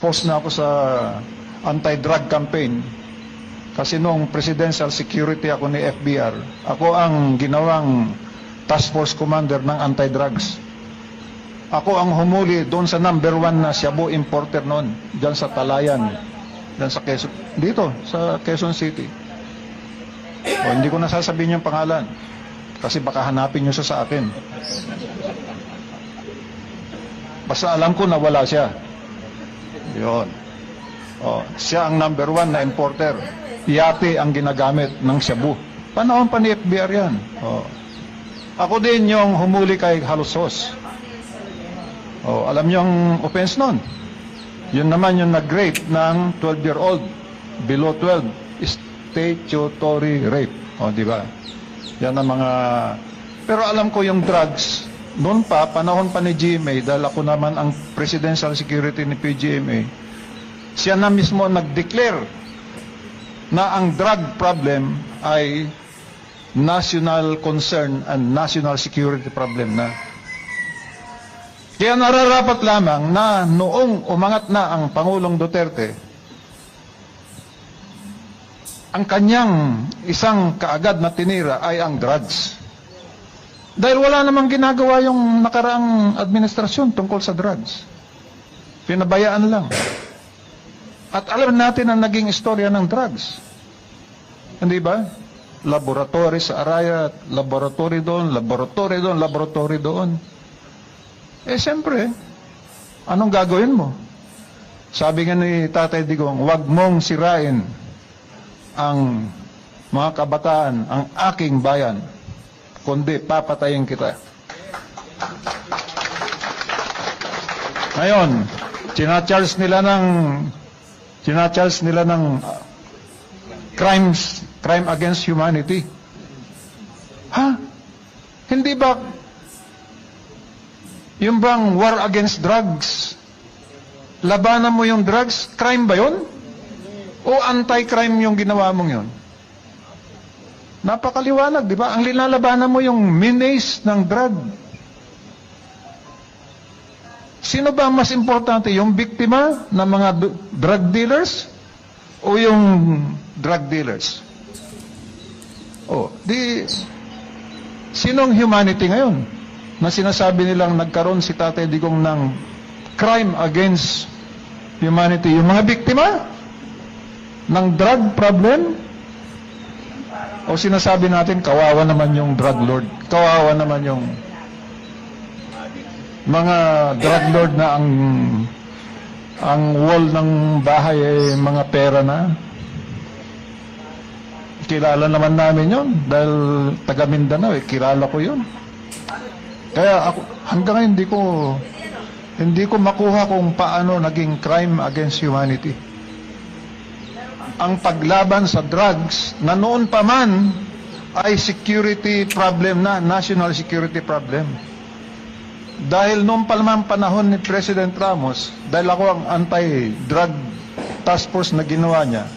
nag-post na ako sa anti-drug campaign kasi noong presidential security ako ni FBR, ako ang ginawang task force commander ng anti-drugs. Ako ang humuli doon sa number 1 na Shabu importer noon, dyan sa Talayan, dyan sa Quezon, dito sa Quezon City. O, hindi ko nasasabihin yung pangalan kasi baka hanapin nyo siya sa akin. Basta alam ko na wala siya. Yun. O, siya ang number 1 na importer. Yate ang ginagamit ng Shabu. Panahon pa ni FBR yan. O. Ako din yung humuli kay Halusos. O, alam niyo ang offense nun? Yun naman yung nag-rape ng 12-year-old. Below 12. Statutory rape. O, di ba? Yan ang mga... Pero alam ko yung drugs, noon pa, panahon pa ni GMA, dahil ako naman ang presidential security ni PGMA, siya na mismo nag-declare na ang drug problem ay national concern and national security problem na. Kaya nararapat lamang na noong umangat na ang Pangulong Duterte, ang kanyang isang kaagad na tinira ay ang drugs. Dahil wala namang ginagawa yung nakaraang administrasyon tungkol sa drugs. Pinabayaan lang. At alam natin ang naging istorya ng drugs. Hindi ba? Laboratory sa Arayat, laboratory doon, laboratory doon, laboratory doon. Eh, siyempre, anong gagawin mo? Sabi nga ni Tatay Digong, huwag mong sirain ang mga kabataan, ang aking bayan, kundi papatayin kita. Ngayon, sinacharge nila ng crime against humanity. Ha? Hindi ba yung bang war against drugs, labanan mo yung drugs, crime ba yun? O anti-crime yung ginawa mong yun? Napakaliwanag, di ba? Ang linalabanan mo yung menace ng drug. Sino ba mas importante? Yung biktima ng mga drug dealers o yung drug dealers? O, sinong humanity ngayon na sinasabi nilang nagkaroon si Tatay Digong ng crime against humanity? Yung mga biktima ng drug problem? O sinasabi natin, kawawa naman yung drug lord, kawawa naman yung mga drug lord na ang wall ng bahay ay mga pera na. Kilala naman namin yun dahil taga Mindanao, kilala ko yun. Kaya ako, hanggang ngayon hindi ko makuha kung paano naging crime against humanity ang paglaban sa drugs na noon pa man ay security problem na, national security problem. Dahil noon pa naman panahon ni President Ramos, dahil ako ang anti-drug task force na ginawa niya,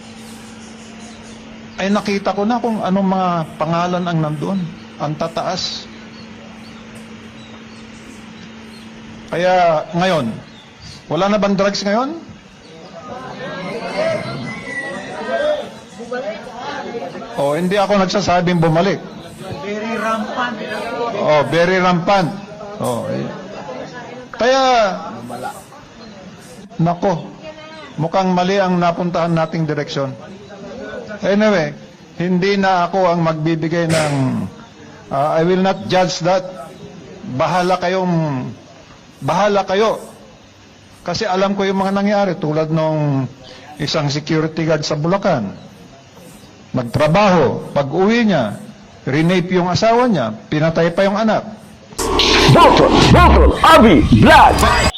ay nakita ko na kung anong mga pangalan ang nandoon, ang tataas. Kaya ngayon, wala na bang drugs ngayon? Oh, hindi ako nagsasabing bumalik. Very rampant. Oh, very rampant. Oh. Kaya nako, mukhang mali ang napuntahan nating direksyon. Anyway, hindi na ako ang magbibigay ng I will not judge that. Bahala kayo. Kasi alam ko yung mga nangyari tulad nung isang security guard sa Bulacan. Nagtrabaho, pag-uwi niya, rinape yung asawa niya, pinatay pa yung anak. Botol, Abi, Blood.